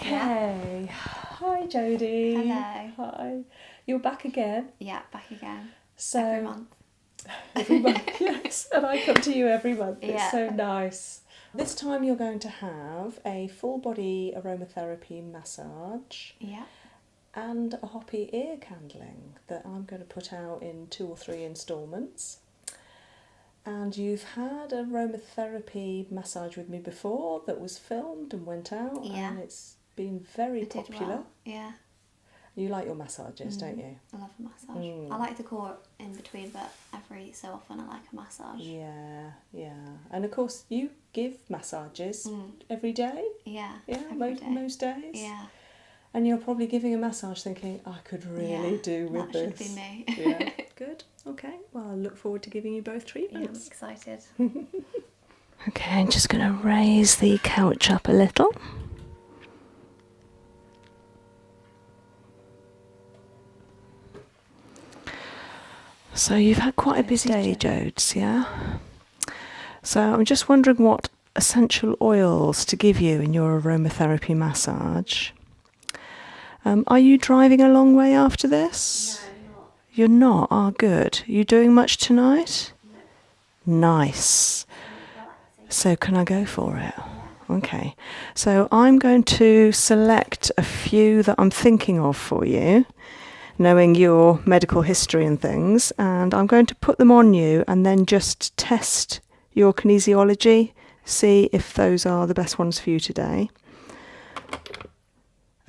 Okay. Yeah. Hi, Jodi. Hello. Hi. You're back again. Yeah, back again. So every month. Every month, yes. And I come to you every month. Yeah. It's so nice. This time you're going to have a full body aromatherapy massage. Yeah. And a hoppy ear candling that I'm going to put out in 2 or 3 instalments. And you've had aromatherapy massage with me before that was filmed and went out, and it's been very popular. Well. Yeah. You like your massages, don't you? I love a massage. I like to call it in between, but every so often I like a massage. Yeah. And of course, you give massages every day? Yeah. Most days? Yeah. And you're probably giving a massage thinking, I could really do with this. That should be me. Yeah, good. Okay, well, I look forward to giving you both treatments. Yeah, I'm excited. Okay, I'm just going to raise the couch up a little. So you've had quite a busy day, Jodes, yeah? So I'm just wondering what essential oils to give you in your aromatherapy massage. Are you driving a long way after this? No, I'm not. You're not? Ah, good. Are you doing much tonight? No. Nice. So can I go for it? Yeah. Okay. So I'm going to select a few that I'm thinking of for you, knowing your medical history and things, and I'm going to put them on you and then just test your kinesiology, see if those are the best ones for you today.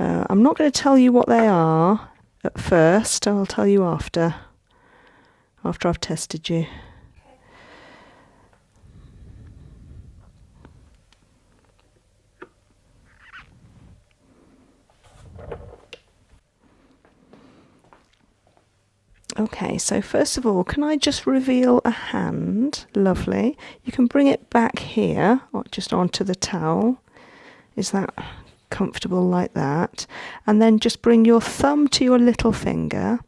I'm not going to tell you what they are at first. I'll tell you after I've tested you. Okay, so first of all, can I just reveal a hand? Lovely. You can bring it back here, or just onto the towel. Is that comfortable like that? And then just bring your thumb to your little finger.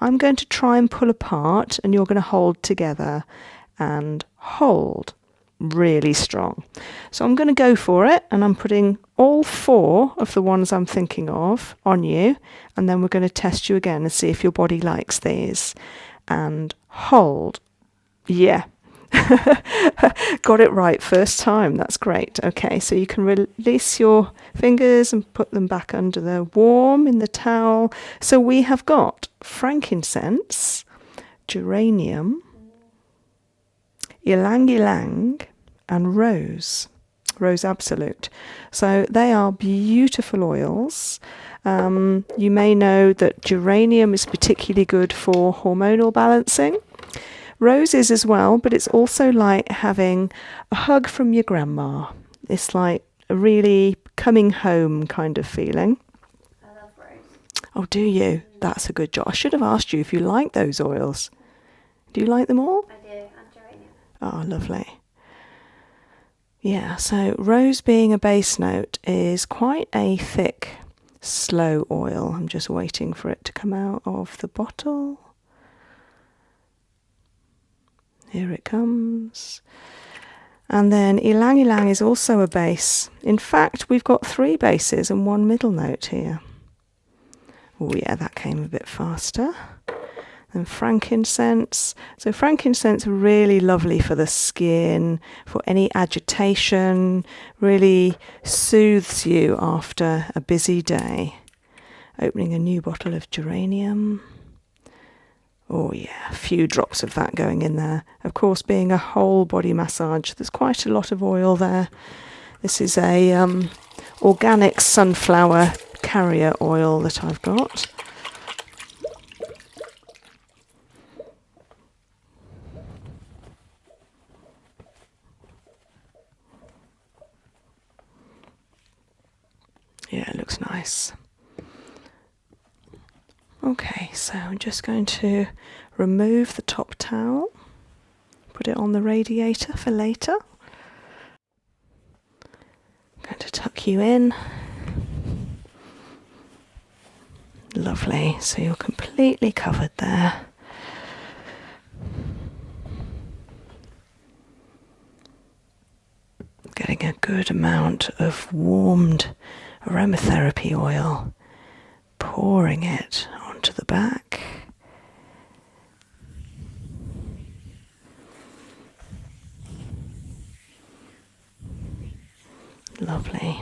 I'm going to try and pull apart, and you're going to hold together and hold really strong. So I'm going to go for it, and I'm putting all 4 of the ones I'm thinking of on you, and then we're going to test you again and see if your body likes these. And hold. Yeah. Got it right first time. That's great. Okay, so you can release your fingers and put them back under the warm in the towel. So we have got frankincense, geranium, ylang ylang, and rose absolute. So they are beautiful oils. You may know that geranium is particularly good for hormonal balancing. Rose is as well, but it's also like having a hug from your grandma. It's like a really coming home kind of feeling. I love rose. Oh, do you? That's a good job. I should have asked you if you like those oils. Do you like them all? I do, and geranium. Oh, lovely. Yeah, so rose being a base note is quite a thick, slow oil. I'm just waiting for it to come out of the bottle. Here it comes. And then ylang ylang is also a base. In fact, we've got 3 bases and 1 middle note here. Oh yeah, that came a bit faster. And frankincense. So frankincense really lovely for the skin, for any agitation, really soothes you after a busy day. Opening a new bottle of geranium. Oh yeah, a few drops of that going in there. Of course, being a whole body massage, there's quite a lot of oil there. This is a organic sunflower carrier oil that I've got. Yeah, it looks nice. Okay, so I'm just going to remove the top towel, put it on the radiator for later. I'm going to tuck you in. Lovely, so you're completely covered there. Getting a good amount of warmed aromatherapy oil, pouring it onto the back. Lovely.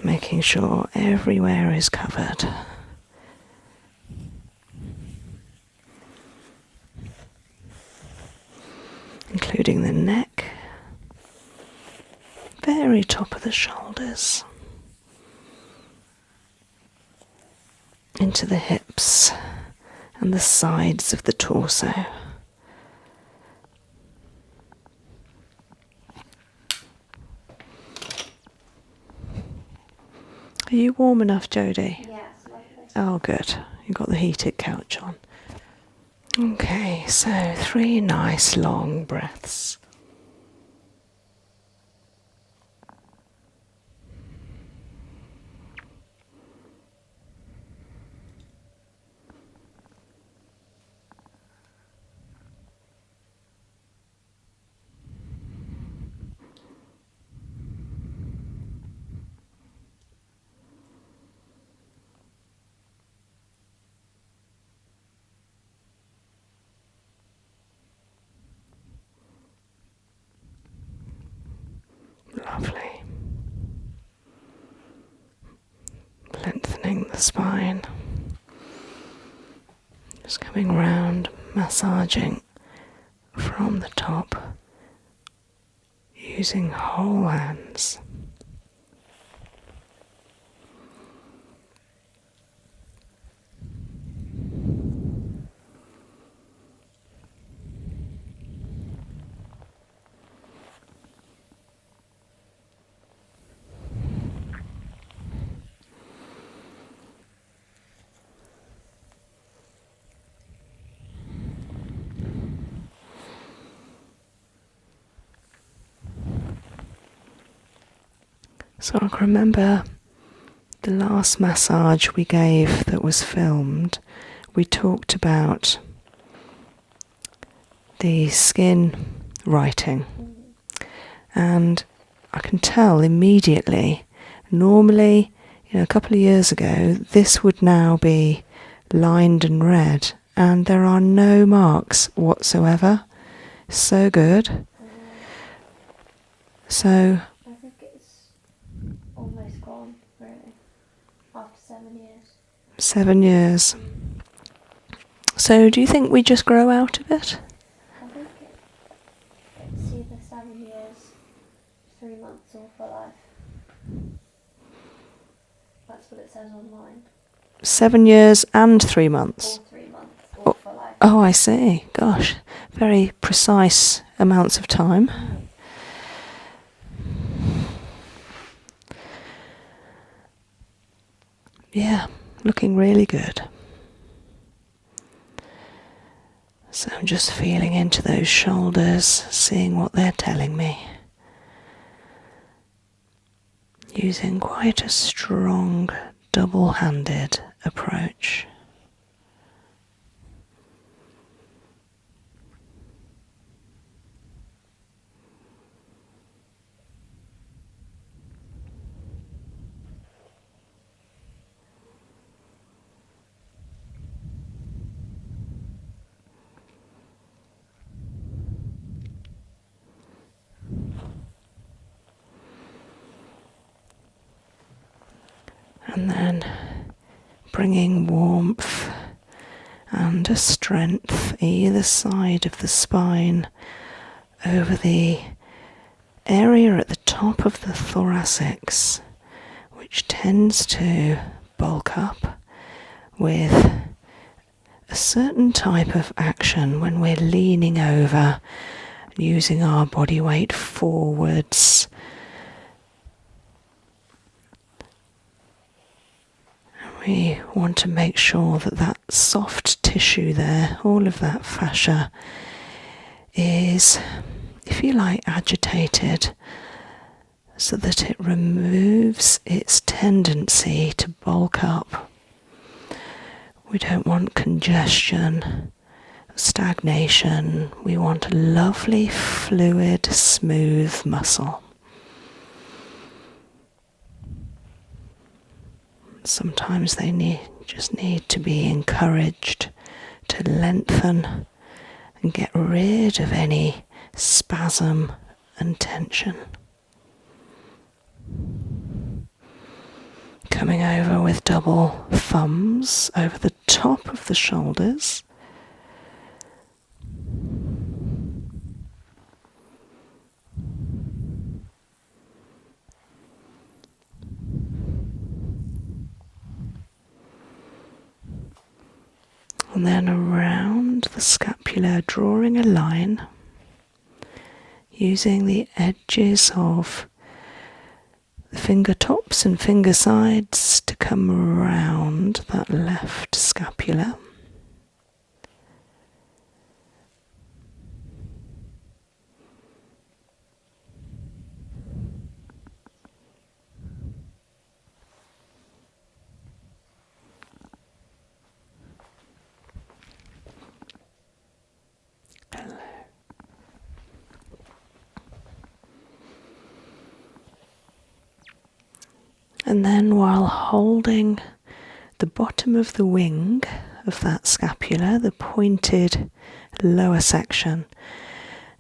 Making sure everywhere is covered. Including the neck, very top of the shoulders, into the hips and the sides of the torso. Are you warm enough, Jodi? Yes, lovely. Oh, good. You've got the heated couch on. Okay, so 3 nice long breaths. Lovely. Lengthening the spine. Just coming round, massaging from the top, using whole hands. So I can remember the last massage we gave that was filmed, we talked about the skin writing. And I can tell immediately, normally, a couple of years ago, this would now be lined and red, and there are no marks whatsoever. So good. So I think it's almost gone, really, after 7 years. 7 years. So do you think we just grow out of it? I think it's either 7 years, 3 months, or for life. That's what it says online. 7 years and 3 months. Or 3 months, or for life. Oh, I see. Gosh, very precise amounts of time. Yeah, looking really good. So I'm just feeling into those shoulders, seeing what they're telling me. Using quite a strong, double-handed approach. And then bringing warmth and a strength either side of the spine over the area at the top of the thoracics, which tends to bulk up with a certain type of action when we're leaning over, using our body weight forwards. We want to make sure that that soft tissue there, all of that fascia, is, if you like, agitated, so that it removes its tendency to bulk up. We don't want congestion, stagnation. We want a lovely, fluid, smooth muscle. Sometimes they just need to be encouraged to lengthen and get rid of any spasm and tension. Coming over with double thumbs over the top of the shoulders. And then around the scapula, drawing a line, using the edges of the finger tops and finger sides to come around that left scapula. And then while holding the bottom of the wing of that scapula, the pointed lower section,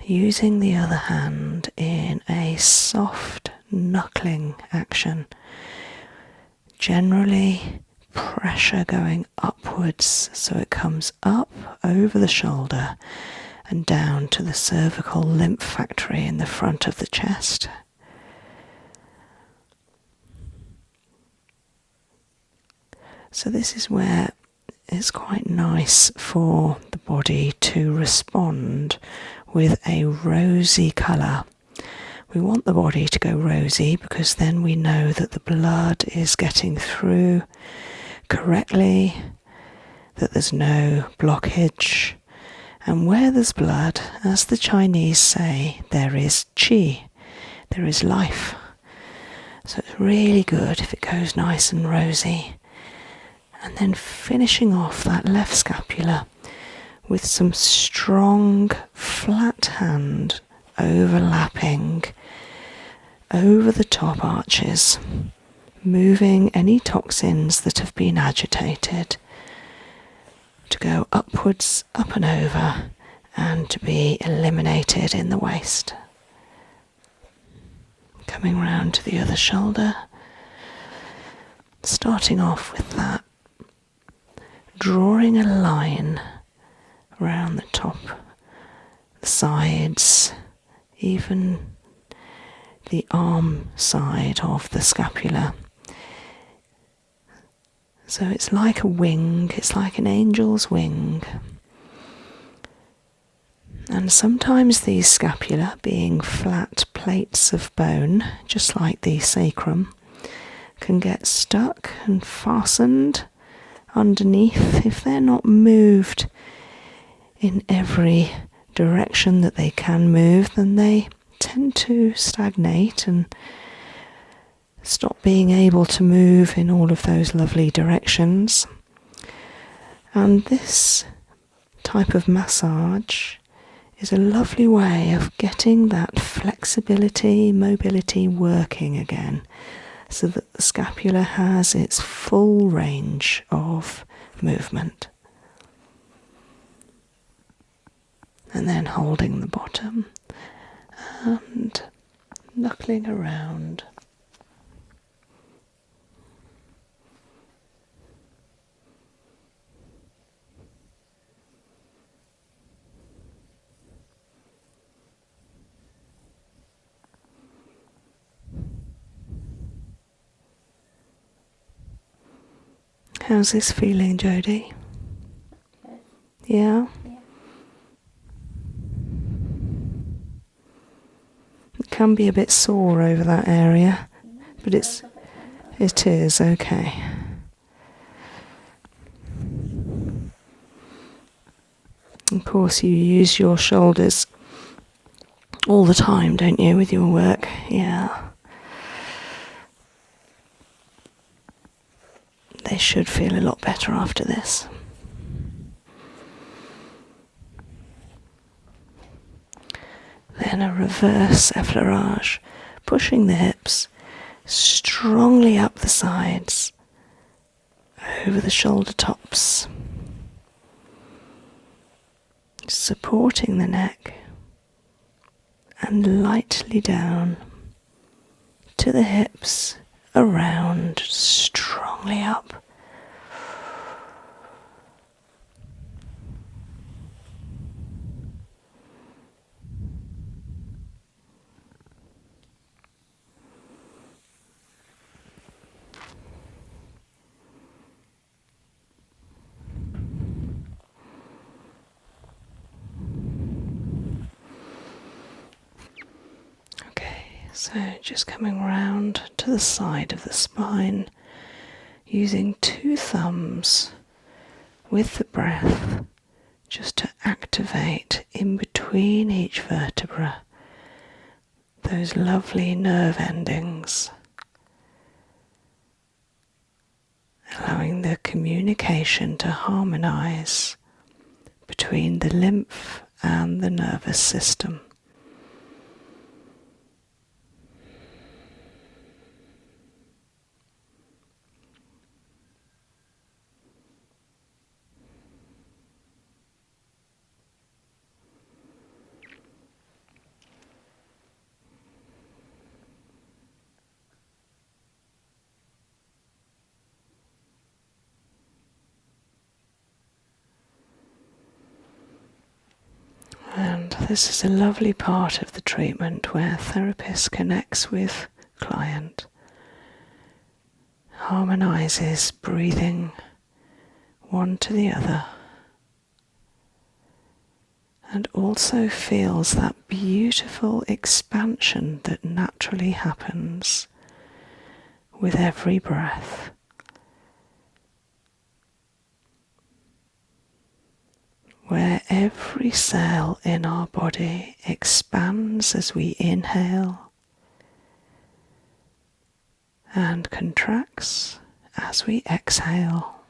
using the other hand in a soft knuckling action, generally pressure going upwards so it comes up over the shoulder and down to the cervical lymph factory in the front of the chest. So this is where it's quite nice for the body to respond with a rosy colour. We want the body to go rosy because then we know that the blood is getting through correctly, that there's no blockage. And where there's blood, as the Chinese say, there is qi, there is life. So it's really good if it goes nice and rosy. And then finishing off that left scapula with some strong flat hand overlapping over the top arches, moving any toxins that have been agitated to go upwards, up and over, and to be eliminated in the waist. Coming round to the other shoulder, starting off with that, drawing a line around the top, the sides, even the arm side of the scapula. So it's like a wing, it's like an angel's wing. And sometimes these scapula, being flat plates of bone, just like the sacrum, can get stuck and fastened underneath if they're not moved in every direction that they can move. Then they tend to stagnate and stop being able to move in all of those lovely directions. And this type of massage is a lovely way of getting that flexibility, mobility working again, so that the scapula has its full range of movement. And then holding the bottom and knuckling around. How's this feeling, Jodi? Good. Yeah? Yeah. It can be a bit sore over that area, but A little bit tender. it is okay. Of course, you use your shoulders all the time, don't you, with your work? Yeah. They should feel a lot better after this. Then a reverse effleurage, pushing the hips strongly up the sides, over the shoulder tops, supporting the neck, and lightly down to the hips, around, strongly up. So just coming round to the side of the spine, using 2 thumbs with the breath, just to activate in between each vertebra those lovely nerve endings, allowing the communication to harmonize between the lymph and the nervous system. And this is a lovely part of the treatment where therapist connects with client, harmonizes breathing one to the other, and also feels that beautiful expansion that naturally happens with every breath. Where every cell in our body expands as we inhale and contracts as we exhale.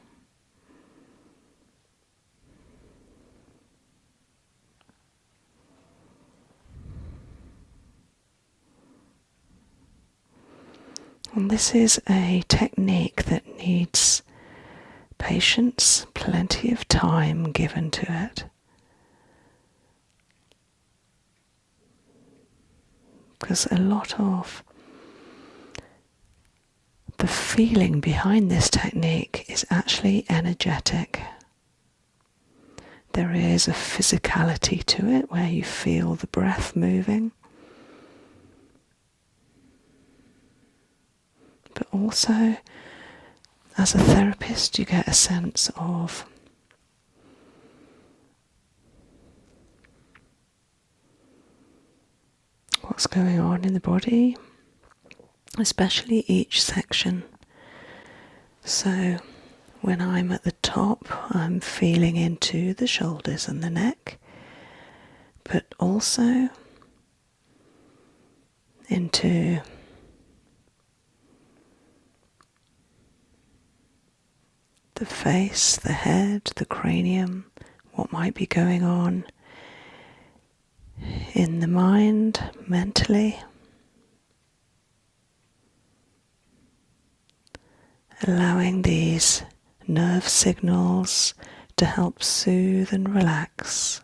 And this is a technique that needs patience, plenty of time given to it. Because a lot of the feeling behind this technique is actually energetic. There is a physicality to it where you feel the breath moving, but also as a therapist you get a sense of what's going on in the body, especially each section. So when I'm at the top, I'm feeling into the shoulders and the neck, but also into the face, the head, the cranium, what might be going on in the mind, mentally. Allowing these nerve signals to help soothe and relax.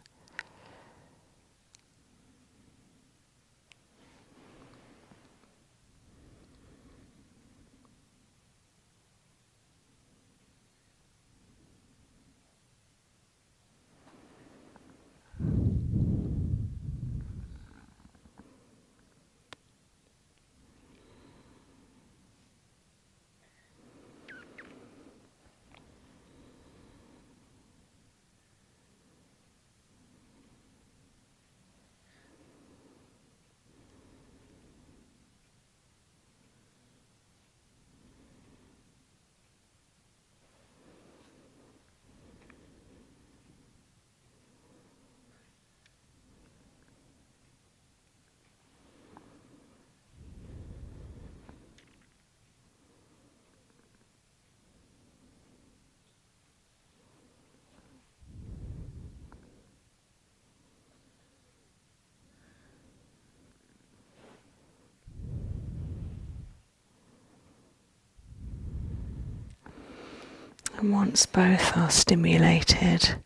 And once both are stimulated,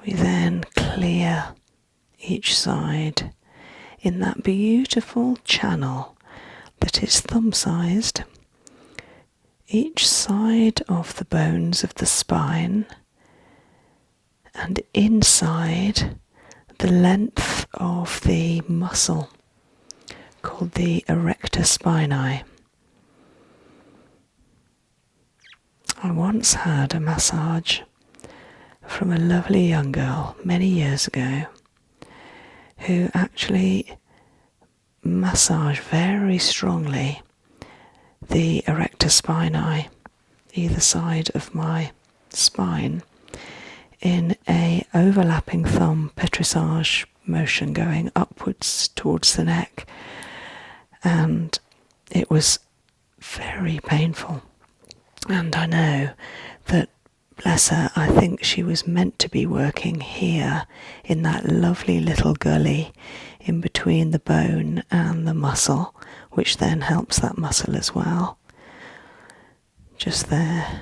we then clear each side in that beautiful channel that is thumb-sized. Each side of the bones of the spine and inside the length of the muscle called the erector spinae. I once had a massage from a lovely young girl many years ago who actually massaged very strongly the erector spinae, either side of my spine, in a overlapping thumb petrissage motion going upwards towards the neck, and it was very painful. And I know that, bless her, I think she was meant to be working here in that lovely little gully in between the bone and the muscle, which then helps that muscle as well. Just there.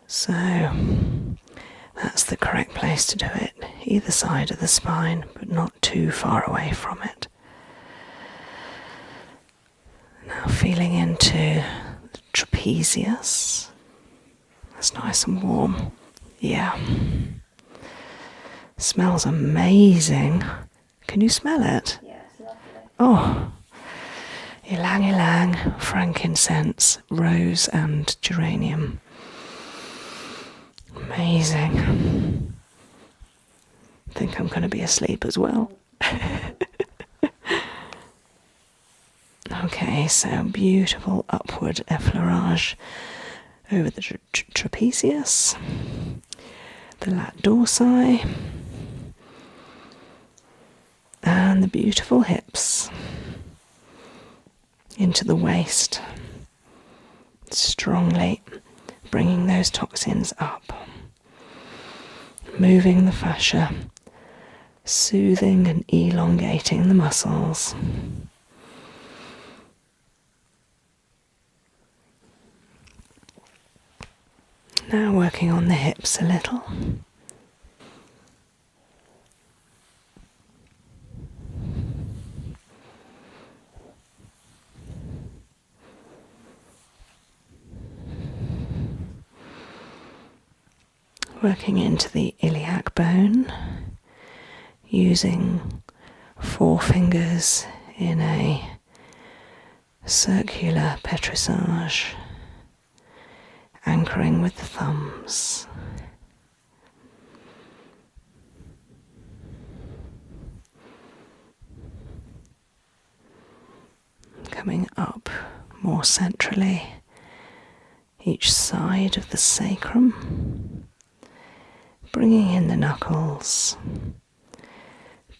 So that's the correct place to do it, either side of the spine, but not too far away from it. Now feeling into the trapezius. That's nice and warm. Yeah. Smells amazing. Can you smell it? Yeah, it's lovely. Oh, ylang ylang, frankincense, rose and geranium. Amazing. I think I'm going to be asleep as well. Okay, so beautiful upward effleurage over the trapezius, the lat dorsi, and the beautiful hips into the waist, strongly bringing those toxins up, moving the fascia, soothing and elongating the muscles. Now working on the hips a little. Working into the iliac bone, using 4 fingers in a circular petrissage, anchoring with the thumbs. Coming up more centrally, each side of the sacrum, bringing in the knuckles,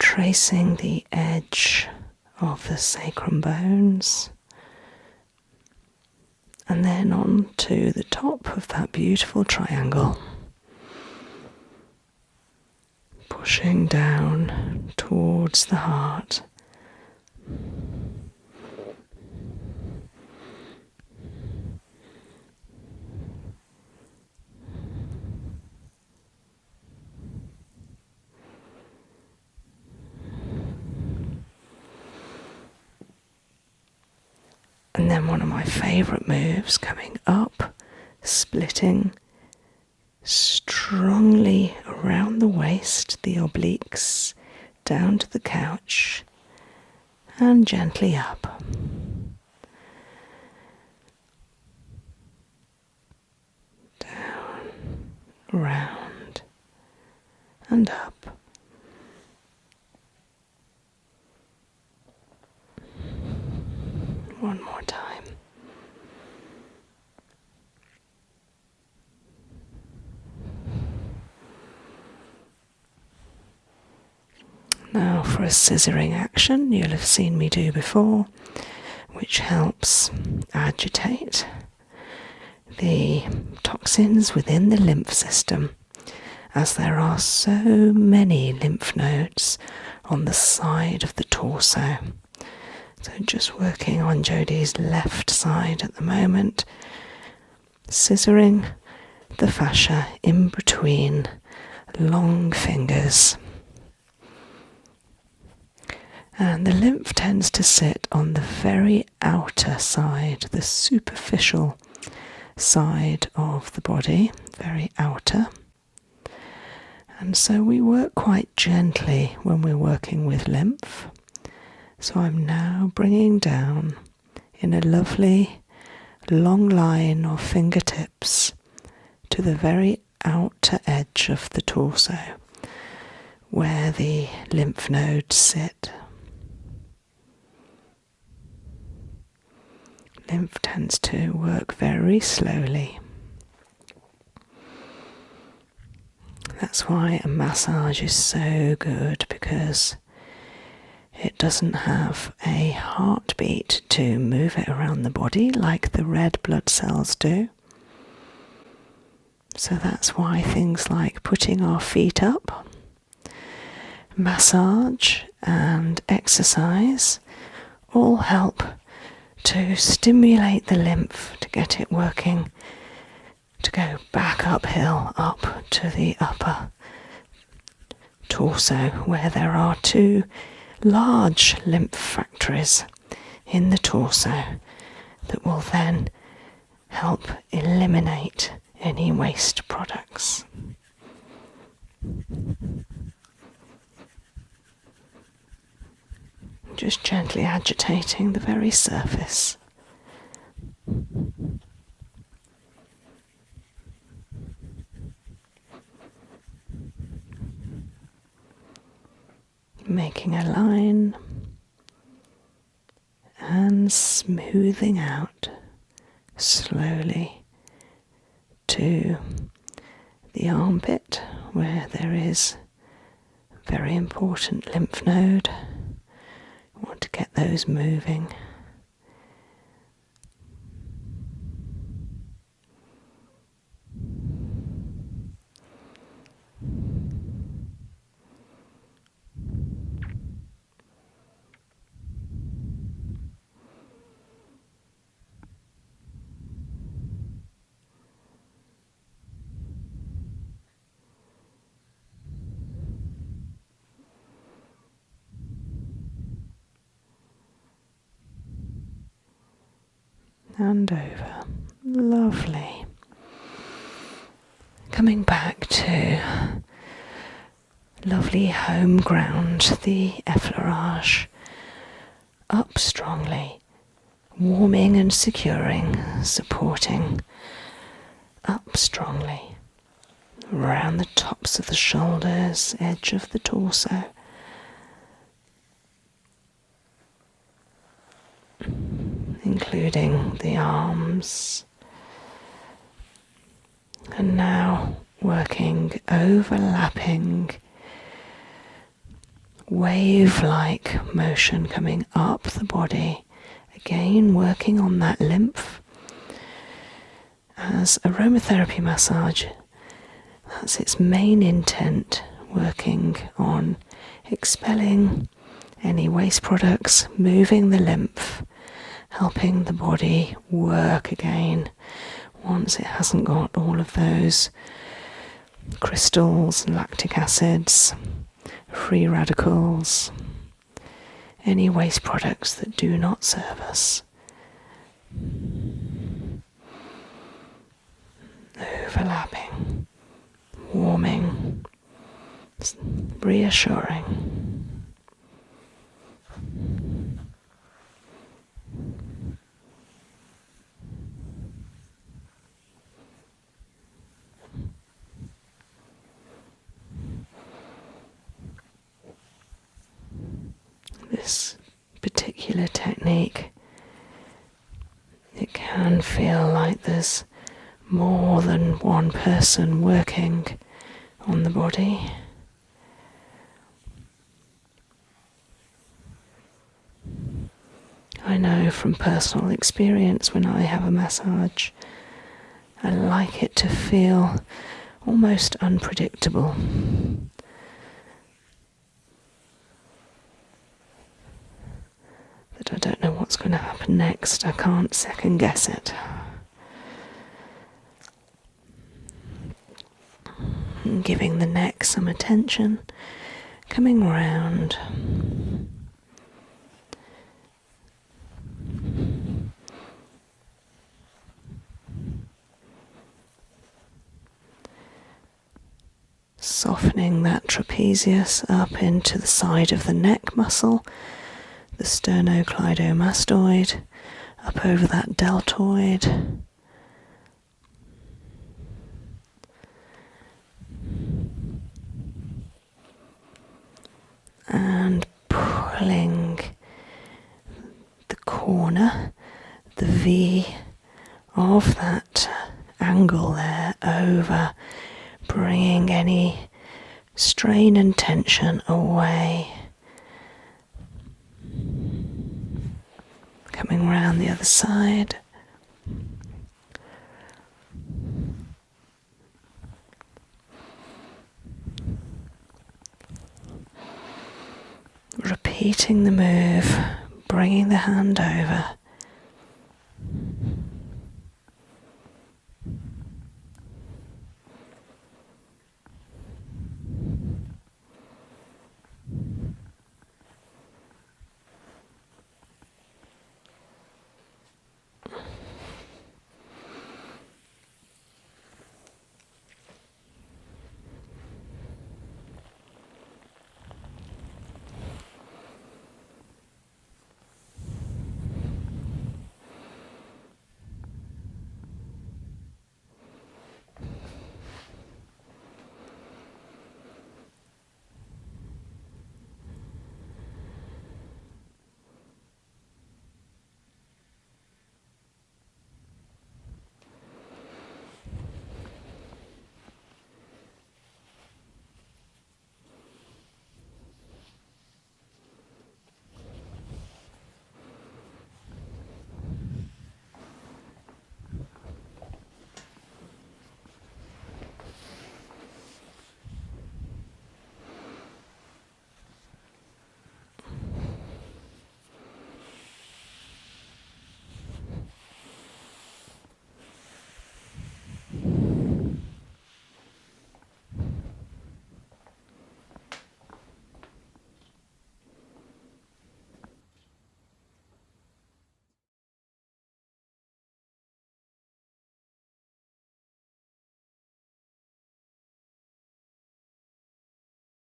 tracing the edge of the sacrum bones, and then on to the top of that beautiful triangle, pushing down towards the heart. And then one of my favourite moves, coming up, splitting strongly around the waist, the obliques, down to the couch, and gently up. Down, round, and up. One more time. Now for a scissoring action you'll have seen me do before, which helps agitate the toxins within the lymph system, as there are so many lymph nodes on the side of the torso. So just working on Jodi's left side at the moment, scissoring the fascia in between long fingers. And the lymph tends to sit on the very outer side, the superficial side of the body, very outer. And so we work quite gently when we're working with lymph. So I'm now bringing down in a lovely long line of fingertips to the very outer edge of the torso, where the lymph nodes sit. Lymph tends to work very slowly. That's why a massage is so good, because it doesn't have a heartbeat to move it around the body like the red blood cells do. So that's why things like putting our feet up, massage and exercise all help to stimulate the lymph, to get it working, to go back uphill, up to the upper torso, where there are two large lymph factories in the torso that will then help eliminate any waste products. Just gently agitating the very surface. Making a line and smoothing out slowly to the armpit, where there is a very important lymph node. I want to get those moving. And over. Lovely. Coming back to lovely home ground, the effleurage. Up strongly, warming and securing, supporting. Up strongly, around the tops of the shoulders, edge of the torso. Including the arms. And now working, overlapping, wave-like motion coming up the body. Again, working on that lymph. As aromatherapy massage, that's its main intent, working on expelling any waste products, moving the lymph, helping the body work again once it hasn't got all of those crystals, lactic acids, free radicals, any waste products that do not serve us. Overlapping, warming, reassuring. This particular technique, it can feel like there's more than one person working on the body. I know from personal experience, when I have a massage, I like it to feel almost unpredictable. That I don't up next. I can't second guess it. And giving the neck some attention, coming round. Softening that trapezius up into the side of the neck muscle, the sternocleidomastoid, up over that deltoid. And pulling the corner, the V of that angle there over, bringing any strain and tension away. Coming round the other side. Repeating the move, bringing the hand over,